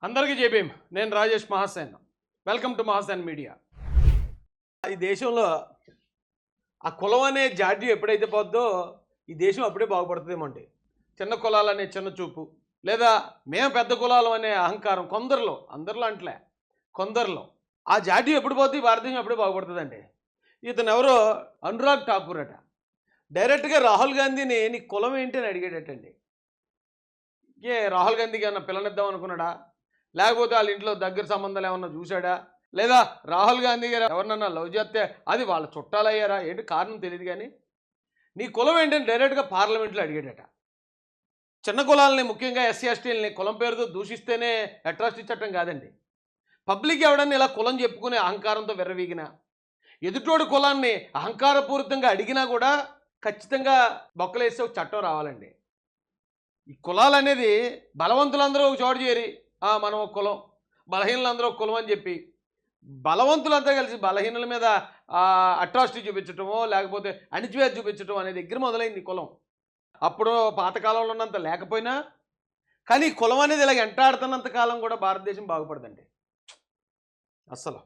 అందరికీ జేబీఎం. నేను Rajesh Mahasen. Welcome to Mahasen media. ఈ దేశంలో ఆ కులం అనే జాడ్యం ఎప్పుడైతే పోద్దో ఈ దేశం అప్పుడే బాగుపడుతుందేమో అండి. చిన్న కులాలనే చిన్న చూపు, లేదా మేము పెద్ద కులాలం అనే అహంకారం కొందరిలో, అందరిలో అంటలే కొందరిలో ఆ జాడ్యం ఎప్పుడు పోద్ది భారతదేశం అప్పుడే బాగుపడుతుందండి. ఇతను ఎవరో అనురాగ్ ఠాకూర్ అట. డైరెక్ట్గా రాహుల్ గాంధీని నీ కులం ఏంటి అని అడిగేటట్టండి. రాహుల్ గాంధీకి ఏమన్నా పిల్లనిద్దాం అనుకున్నాడా, లేకపోతే వాళ్ళ ఇంట్లో దగ్గర సంబంధాలు ఏమన్నా చూశాడా, లేదా రాహుల్ గాంధీ గారు ఎవరినన్నా లవ్ చేస్తే అది వాళ్ళ చుట్టాలయ్యారా, ఏంటి కారణం తెలియదు. కానీ నీ కులం ఏంటని డైరెక్ట్గా పార్లమెంట్లో అడిగాడట. చిన్న కులాలని, ముఖ్యంగా ఎస్సీ ఎస్టీలని కులం పేరుతో దూషిస్తేనే అట్రాసిటీ చట్టం కాదండి. పబ్లిక్ ఎవడన్నా ఇలా కులం చెప్పుకునే అహంకారంతో విర్రవీగినా, ఎదుటోడి కులాన్ని అహంకారపూరితంగా అడిగినా కూడా ఖచ్చితంగా బొక్కలేసే ఒక చట్టం రావాలండి. ఈ కులాలు అనేది బలవంతులందరూ ఒక చోటు చేరి మనం ఒక కులం, బలహీనులందరూ ఒక కులం అని చెప్పి బలవంతులంతా కలిసి బలహీనుల మీద అట్రాసిటీ చూపించటమో, లేకపోతే అణిచివేత చూపించటం అనే దగ్గర మొదలైంది కులం. అప్పుడు పాతకాలంలో ఉన్నంత లేకపోయినా కానీ కులం అనేది ఇలా వెంటాడుతున్నంత కాలం కూడా భారతదేశం బాగుపడదండి అస్సలు.